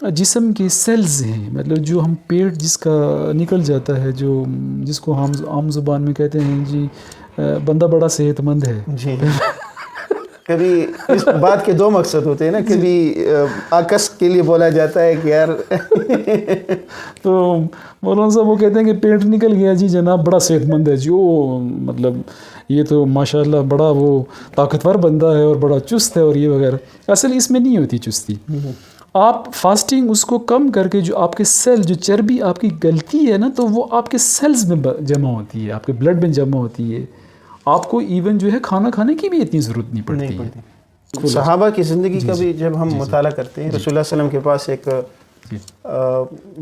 جسم کے سیلز ہیں، مطلب جو ہم پیٹ جس کا نکل جاتا ہے، جو جس کو ہم عام زبان میں کہتے ہیں جی بندہ بڑا صحت مند ہے. جی کبھی اس بات کے دو مقصد ہوتے ہیں نا، کبھی عکس کے لیے بولا جاتا ہے کہ یار تو مولانا صاحب وہ کہتے ہیں کہ پیٹ نکل گیا جی جناب بڑا صحت مند ہے جی، وہ مطلب یہ تو ماشاءاللہ بڑا وہ طاقتور بندہ ہے اور بڑا چست ہے اور یہ وغیرہ. اصل اس میں نہیں ہوتی چستی. آپ فاسٹنگ اس کو کم کر کے جو آپ کے سیل، جو چربی آپ کی گلتی ہے نا، تو وہ آپ کے سیلز میں جمع ہوتی ہے، آپ کے بلڈ میں جمع ہوتی ہے. آپ کو ایون جو ہے کھانا کھانے کی بھی اتنی ضرورت نہیں پڑتی ہے. صحابہ کی زندگی کا بھی جب ہم مطالعہ کرتے ہیں، رسول اللہ علیہ وسلم کے پاس ایک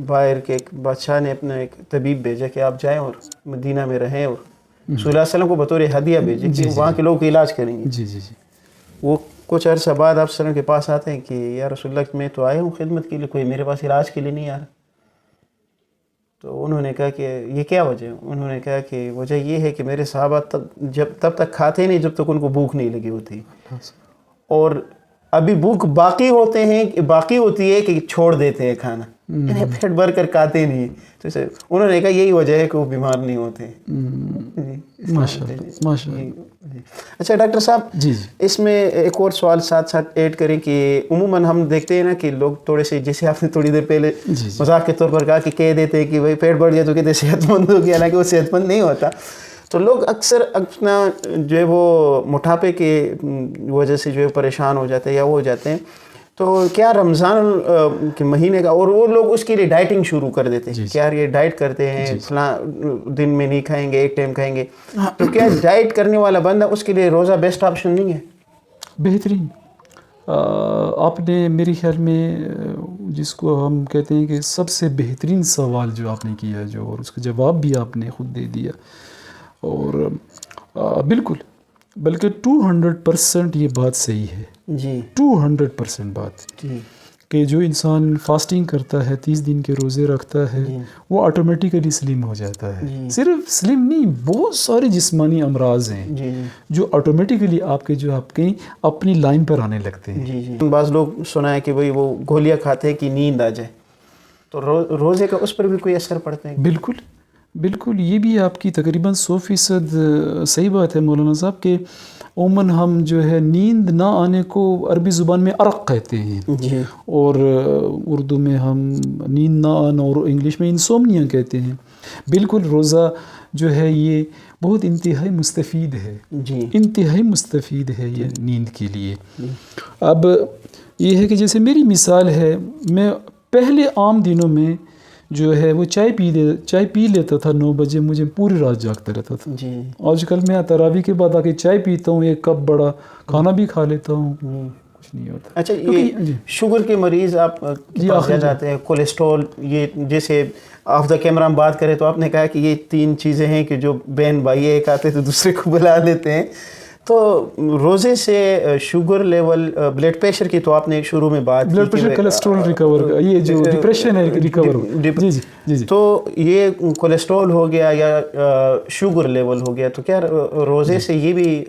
باہر کے ایک بادشاہ نے اپنا ایک طبیب بھیجا کہ آپ جائیں اور مدینہ میں رہیں، اور رسول اللہ علیہ وسلم کو بطور ہدیہ بھیجے کہ وہاں کے لوگ علاج کریں گے. جی جی جی. وہ کچھ عرصہ بعد آپ وسلم کے پاس آتے ہیں کہ یا رسول اللہ میں تو آیا ہوں خدمت کے لیے، کوئی میرے پاس علاج کے لیے نہیں آ رہا. تو انہوں نے کہا کہ یہ کیا وجہ ہے؟ انہوں نے کہا کہ وجہ یہ ہے کہ میرے صحابہ تب تک کھاتے نہیں جب تک ان کو بھوک نہیں لگی ہوتی، اور ابھی بھوک باقی ہوتی ہے کہ چھوڑ دیتے ہیں کھانا، انہیں پیٹ بھر کر کھاتے نہیں. تو انہوں نے کہا یہی وجہ ہے کہ وہ بیمار نہیں ہوتے. اچھا ڈاکٹر صاحب، جی اس میں ایک اور سوال ساتھ ساتھ ایڈ کریں کہ عموماً ہم دیکھتے ہیں نا کہ لوگ تھوڑے سے، جیسے آپ نے تھوڑی دیر پہلے مذاق کے طور پر کہا کہ کہہ دیتے ہیں کہ بھائی پیٹ بڑھ گیا تو کہتے صحت مند ہو گیا، حالانکہ وہ صحت مند نہیں ہوتا. تو لوگ اکثر اپنا جو ہے وہ موٹاپے کے وجہ سے جو ہے پریشان ہو جاتے ہیں یا وہ ہو جاتے ہیں. تو کیا رمضان کے مہینے کا، اور وہ لوگ اس کے لیے ڈائٹنگ شروع کر دیتے ہیں کہ یار یہ ڈائٹ کرتے ہیں، فلاں دن میں نہیں کھائیں گے، ایک ٹائم کھائیں گے، تو کیا ڈائٹ کرنے والا بندہ اس کے لیے روزہ بیسٹ آپشن نہیں ہے؟ بہترین. آپ نے میرے خیال میں جس کو ہم کہتے ہیں کہ سب سے بہترین سوال جو آپ نے کیا، جو اور اس کا جواب بھی آپ نے خود دے دیا. اور بالکل، بلکہ 200% یہ بات صحیح ہے جی 200% بات جی کہ جو انسان فاسٹنگ کرتا ہے، 30 دن کے روزے رکھتا ہے، وہ آٹومیٹیکلی سلیم ہو جاتا ہے. صرف سلیم نہیں، بہت سارے جسمانی امراض ہیں جو آٹومیٹیکلی آپ کے اپنی لائن پر آنے لگتے ہیں. جی بعض لوگ سنا ہے کہ بھئی وہ گولیاں کھاتے ہیں کہ نیند آ جائے، تو روزے کا اس پر بھی کوئی اثر پڑتا ہے؟ بالکل بالکل، یہ بھی آپ کی تقریباً 100% صحیح بات ہے مولانا صاحب کہ عموماً ہم جو ہے نیند نہ آنے کو عربی زبان میں ارق کہتے ہیں، اور اردو میں ہم نیند نہ آنا اور انگلش میں انسومنیا کہتے ہیں. بالکل، روزہ جو ہے یہ بہت انتہائی مستفید ہے، انتہائی مستفید ہے یہ نیند کے لیے. اب یہ ہے کہ جیسے میری مثال ہے، میں پہلے عام دنوں میں جو ہے وہ چائے پی لیتا تھا 9 بجے، مجھے پوری رات جاگتا رہتا تھا. آج کل میں تراویح کے بعد آ کے چائے پیتا ہوں، ایک کپ بڑا، کھانا بھی کھا لیتا ہوں، کچھ نہیں ہوتا. اچھا، یہ شوگر کے مریض آپ جاتے ہیں، کولیسٹرول، یہ جیسے آف دا کیمرہ ہم بات کریں تو آپ نے کہا کہ یہ 3 چیزیں ہیں کہ جو بہن بھائی ایک آتے تو دوسرے کو بلا دیتے ہیں. تو روزے سے شوگر لیول، بلڈ پریشر کی تو آپ نے شروع میں بات کی، بلڈ پریشر، کولیسٹرول ریکور کا، یہ جو ڈپریشن ہے ریکور. جی تو یہ کولیسٹرول ہو گیا یا شوگر لیول ہو گیا، تو کیا روزے سے یہ بھی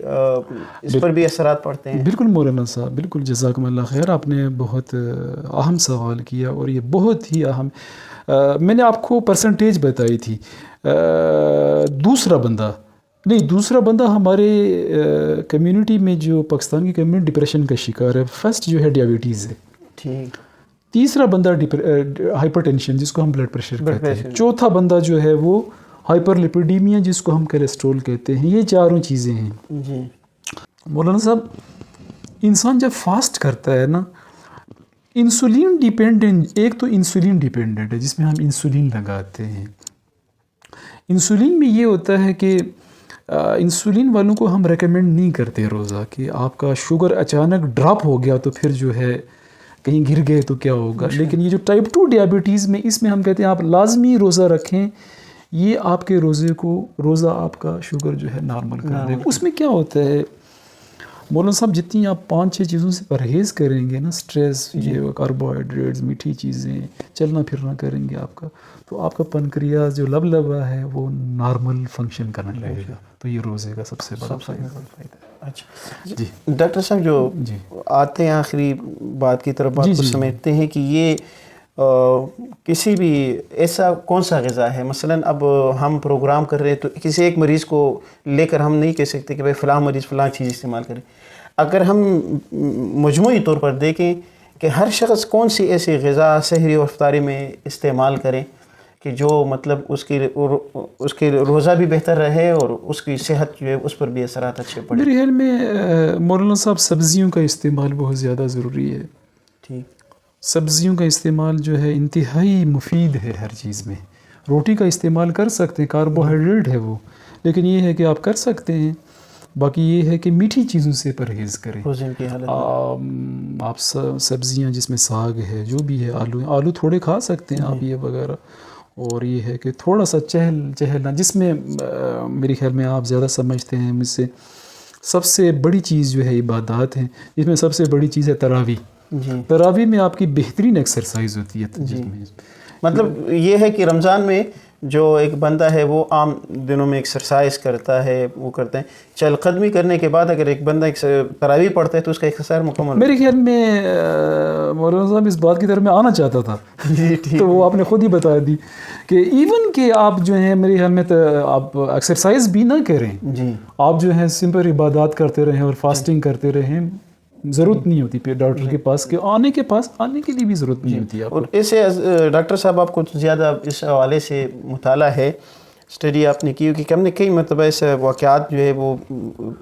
اس پر بھی اثرات پڑتے ہیں؟ بالکل مولانا صاحب، بالکل، جزاکم اللہ خیر. آپ نے بہت اہم سوال کیا، اور یہ بہت ہی اہم. میں نے آپ کو پرسنٹیج بتائی تھی. دوسرا بندہ ہمارے کمیونٹی میں، جو پاکستان کی کمیونٹی ڈپریشن کا شکار ہے. فرسٹ جو ہے ڈیابیٹیز ہے، ٹھیک. تیسرا بندہ ہائپر ٹینشن جس کو ہم بلڈ پریشر کہتے ہیں. چوتھا بندہ جو ہے وہ ہائپر لپیڈیمیا جس کو ہم کولیسٹرول کہتے ہیں. یہ 4 چیزیں ہیں. جی مولانا صاحب، انسان جب فاسٹ کرتا ہے نا، انسولین ڈیپینڈنٹ، ایک تو انسولین ڈیپینڈنٹ ہے جس میں ہم انسولین لگاتے ہیں. انسولین میں یہ ہوتا ہے کہ انسولین والوں کو ہم ریکمینڈ نہیں کرتے روزہ کہ آپ کا شوگر اچانک ڈراپ ہو گیا تو پھر جو ہے کہیں گر گئے تو کیا ہوگا. لیکن یہ جو ٹائپ 2 ڈیابیٹیز میں، اس میں ہم کہتے ہیں آپ لازمی روزہ رکھیں، یہ آپ کے روزہ آپ کا شوگر جو ہے نارمل کر دے گا. اس میں کیا ہوتا ہے مولانا صاحب، جتنی آپ 5-6 چیزوں سے پرہیز کریں گے نا، سٹریس، یہ کاربوہائیڈریٹس، میٹھی چیزیں، چلنا پھرنا کریں گے آپ کا، تو آپ کا پنکریاس جو لبلبا ہے وہ نارمل فنکشن کرنے لگے گا. تو یہ روزے کا سب سے بڑا فائدہ ہے. اچھا جی ڈاکٹر صاحب، جو آتے ہیں آخری بات کی طرف، بات کو سمجھتے ہیں کہ یہ کسی بھی ایسا کون سا غذا ہے، مثلاً اب ہم پروگرام کر رہے ہیں تو کسی ایک مریض کو لے کر ہم نہیں کہہ سکتے کہ بھائی فلاں مریض فلاں چیز استعمال کرے. اگر ہم مجموعی طور پر دیکھیں کہ ہر شخص کون سی ایسی غذا سحری اور افطاری میں استعمال کرے کہ جو مطلب اس کی روزہ بھی بہتر رہے اور اس کی صحت جو ہے اس پر بھی اثرات اچھے پڑے. میرے خیال میں مولانا صاحب سبزیوں کا استعمال بہت زیادہ ضروری ہے. ٹھیک. سبزیوں کا استعمال جو ہے انتہائی مفید ہے ہر چیز میں. روٹی کا استعمال کر سکتے ہیں، کاربوہائیڈریٹ ہے وہ، لیکن یہ ہے کہ آپ کر سکتے ہیں. باقی یہ ہے کہ میٹھی چیزوں سے پرہیز کریں. آپ سبزیاں جس میں ساگ ہے، جو بھی ہے، آلو تھوڑے کھا سکتے ہیں آپ، یہ وغیرہ. اور یہ ہے کہ تھوڑا سا چہلنا، جس میں میرے خیال میں آپ زیادہ سمجھتے ہیں مجھ سے، سب سے بڑی چیز جو ہے عبادات ہیں، جس میں سب سے بڑی چیز ہے تراویح. تراویح میں آپ کی بہترین ایکسرسائز ہوتی ہے. مطلب یہ ہے کہ رمضان میں جو ایک بندہ ہے وہ عام دنوں میں ایکسرسائز کرتا ہے، وہ کرتے ہیں چل قدمی کرنے کے بعد اگر ایک بندہ تراویح پڑھتا ہے تو اس کا ایکسرسائز مکمل. میرے خیال میں مولانا صاحب اس بات کی طرف میں آنا چاہتا تھا تو وہ آپ نے خود ہی بتا دی کہ ایون کہ آپ جو ہیں میرے خیال میں آپ ایکسرسائز بھی نہ کریں، آپ جو ہیں سمپل عبادات کرتے رہیں اور فاسٹنگ کرتے رہیں. ضرورت نہیں ہوتی پھر ڈاکٹر کے پاس آنے کے لیے بھی ضرورت نہیں ہوتی. اور اسے ڈاکٹر صاحب آپ کو زیادہ اس حوالے سے مطالعہ ہے، اسٹڈی آپ نے کی کہ ہم نے کئی مرتبہ ایسے واقعات جو ہے وہ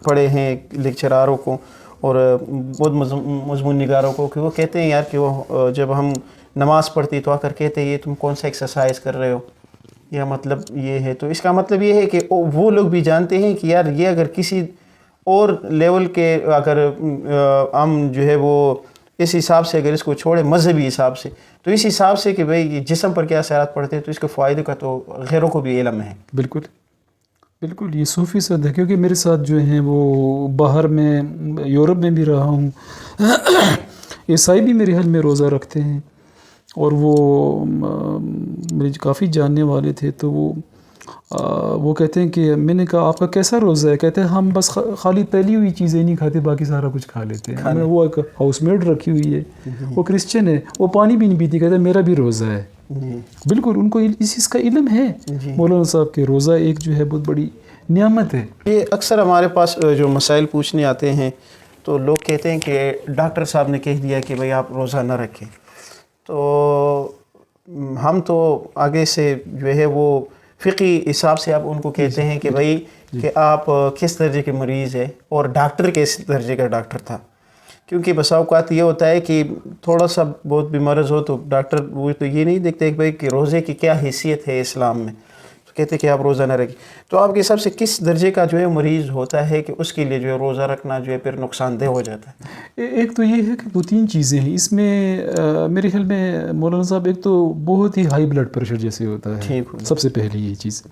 پڑھے ہیں لیکچراروں کو اور بہت مضمون نگاروں کو کہ وہ کہتے ہیں یار کہ وہ جب ہم نماز پڑھتی تو آ کر کہتے ہیں یہ تم کون سا ایکسرسائز کر رہے ہو، یا مطلب یہ ہے. تو اس کا مطلب یہ ہے کہ وہ لوگ بھی جانتے ہیں کہ یار یہ اگر کسی اور لیول کے اگر ہم جو ہے وہ اس حساب سے اگر اس کو چھوڑے مذہبی حساب سے، تو اس حساب سے کہ بھئی جسم پر کیا اثرات پڑتے ہیں تو اس کے فوائد کا تو غیروں کو بھی علم ہے. بالکل یہ صوفی صد ہے، کیونکہ میرے ساتھ جو ہیں وہ باہر میں یورپ میں بھی رہا ہوں، عیسائی بھی میرے حال میں روزہ رکھتے ہیں اور وہ میرے کافی جاننے والے تھے. تو وہ کہتے ہیں کہ میں نے کہا آپ کا کیسا روزہ ہے؟ کہتے ہیں ہم بس خالی تلی ہوئی چیزیں نہیں کھاتے، باقی سارا کچھ کھا لیتے ہیں. ہمیں وہ ایک ہاؤس میٹ رکھی ہوئی ہے، وہ کرسچن ہے، وہ پانی بھی نہیں پیتی، کہتے ہیں میرا بھی روزہ ہے. بالکل ان کو اس چیز کا علم ہے مولانا صاحب کے روزہ ایک جو ہے بہت بڑی نعمت ہے. یہ اکثر ہمارے پاس جو مسائل پوچھنے آتے ہیں تو لوگ کہتے ہیں کہ ڈاکٹر صاحب نے کہہ دیا کہ بھئی آپ روزہ نہ رکھیں، تو ہم تو آگے سے جو ہے وہ فقہی حساب سے آپ ان کو کہتے ہیں کہ بھئی کہ آپ کس درجے کے مریض ہے اور ڈاکٹر کس درجے کا ڈاکٹر تھا. کیونکہ بسا اوقات یہ ہوتا ہے کہ تھوڑا سا بہت بھی مرض ہو تو ڈاکٹر وہ تو یہ نہیں دیکھتے کہ بھئی کہ روزے کی کیا حیثیت ہے اسلام میں، تو کہتے ہیں کہ آپ روزہ نہ رکھیں. تو آپ کے حساب سے کس درجے کا جو ہے مریض ہوتا ہے کہ اس کے لیے جو ہے روزہ رکھنا جو ہے پھر نقصان دہ ہو جاتا ہے؟ ایک تو یہ ہے کہ 2-3 چیزیں ہیں اس میں میرے خیال میں مولانا صاحب. ایک تو بہت ہی ہائی بلڈ پریشر جیسے ہوتا ہے، سب سے پہلے یہ چیز،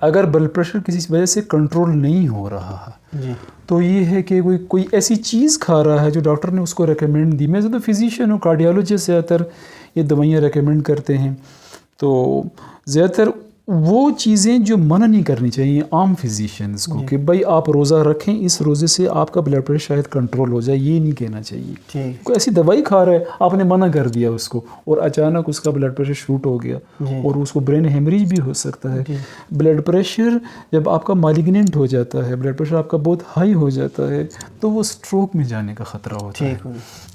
اگر بلڈ پریشر کسی وجہ سے کنٹرول نہیں ہو رہا ہے تو یہ ہے کہ کوئی ایسی چیز کھا رہا ہے جو ڈاکٹر نے اس کو ریکمینڈ دی. میں زیادہ فزیشین ہوں، کارڈیالوجسٹ زیادہ تر یہ دوائیاں ریکمینڈ کرتے ہیں، تو زیادہ تر وہ چیزیں جو منع نہیں کرنی چاہیے عام فزیشینز کو کہ بھائی آپ روزہ رکھیں، اس روزے سے آپ کا بلڈ پریشر شاید کنٹرول ہو جائے، یہ نہیں کہنا چاہیے. کوئی ایسی دوائی کھا رہا ہے، آپ نے منع کر دیا اس کو اور اچانک اس کا بلڈ پریشر شوٹ ہو گیا اور اس کو برین ہیمریج بھی ہو سکتا ہے. بلڈ پریشر جب آپ کا مالیگننٹ ہو جاتا ہے، بلڈ پریشر آپ کا بہت ہائی ہو جاتا ہے تو وہ سٹروک میں جانے کا خطرہ ہوتا ہے.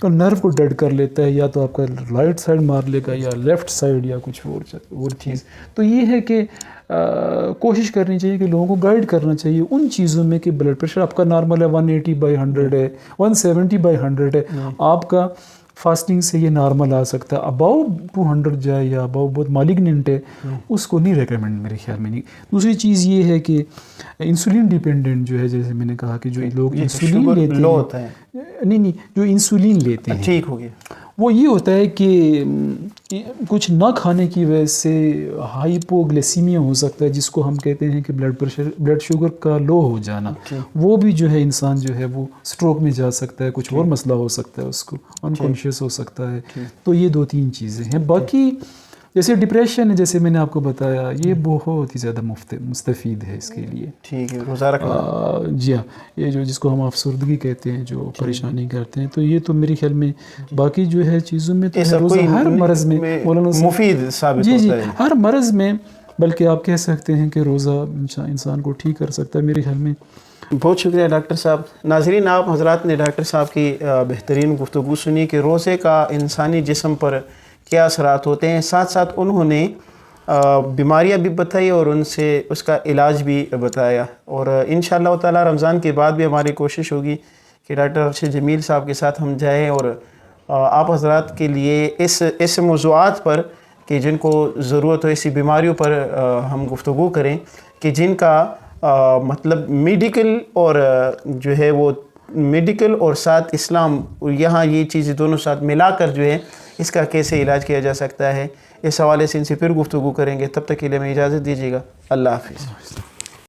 تو نرو کو ڈیڈ کر لیتا ہے، یا تو آپ کا رائٹ سائڈ مار لے گا یا لیفٹ سائڈ یا کچھ اور چیز. تو یہ ہے کہ کوشش کرنی چاہیے کہ لوگوں کو گائیڈ کرنا چاہیے ان چیزوں میں کہ بلڈ پریشر آپ کا نارمل ہے 180/100 ہے، 170/100 ہے، آپ کا فاسٹنگ سے یہ نارمل آ سکتا ہے. اباؤ 200 جائے یا اباؤ بہت مالیگننٹ ہے، اس کو نہیں ریکمینڈ میرے خیال میں نہیں. دوسری چیز یہ ہے کہ انسولین ڈیپینڈنٹ جو ہے، جیسے میں نے کہا کہ جو لوگ انسولین لیتے ہیں، نہیں جو انسولین لیتے ہیں، ٹھیک ہو گیا، وہ یہ ہوتا ہے کہ کچھ نہ کھانے کی وجہ سے ہائپوگلیسیمیا ہو سکتا ہے، جس کو ہم کہتے ہیں کہ بلڈ شوگر کا لو ہو جانا. وہ بھی جو ہے انسان جو ہے وہ سٹروک میں جا سکتا ہے، کچھ اور مسئلہ ہو سکتا ہے، اس کو انکانشیس ہو سکتا ہے. تو یہ 2-3 چیزیں ہیں. باقی جیسے ڈپریشن ہے، جیسے میں نے آپ کو بتایا، یہ بہت ہی زیادہ مستفید ہے اس کے لیے. ٹھیک ہے، روزہ رکھنا. جی ہاں، یہ جو جس کو ہم افسردگی کہتے ہیں، جو پریشانی کرتے ہیں، تو یہ تو میرے خیال میں باقی جو ہے چیزوں میں تو ہے، روزہ ہر مرض میں مولانا مفید ثابت جی ہوتا ہے. ہر مرض میں، بلکہ آپ کہہ سکتے ہیں کہ روزہ انسان کو ٹھیک کر سکتا ہے میرے خیال میں. بہت شکریہ ڈاکٹر صاحب. ناظرین، آپ حضرات نے ڈاکٹر صاحب کی بہترین گفتگو سنی کہ روزے کا انسانی جسم پر کیا اثرات ہوتے ہیں. ساتھ ساتھ انہوں نے بیماریاں بھی بتائی اور ان سے اس کا علاج بھی بتایا. اور انشاءاللہ تعالی رمضان کے بعد بھی ہماری کوشش ہوگی کہ ڈاکٹر ارشد جمیل صاحب کے ساتھ ہم جائیں اور آپ حضرات کے لیے اس موضوعات پر کہ جن کو ضرورت ہو، ایسی بیماریوں پر ہم گفتگو کریں کہ جن کا مطلب میڈیکل اور جو ہے وہ میڈیکل اور ساتھ اسلام، یہاں یہ چیزیں دونوں ساتھ ملا کر جو ہے اس کا کیسے علاج کیا جا سکتا ہے، اس حوالے سے ان سے پھر گفتگو کریں گے. تب تک کے لیے ہمیں اجازت دیجیے گا. اللہ حافظ.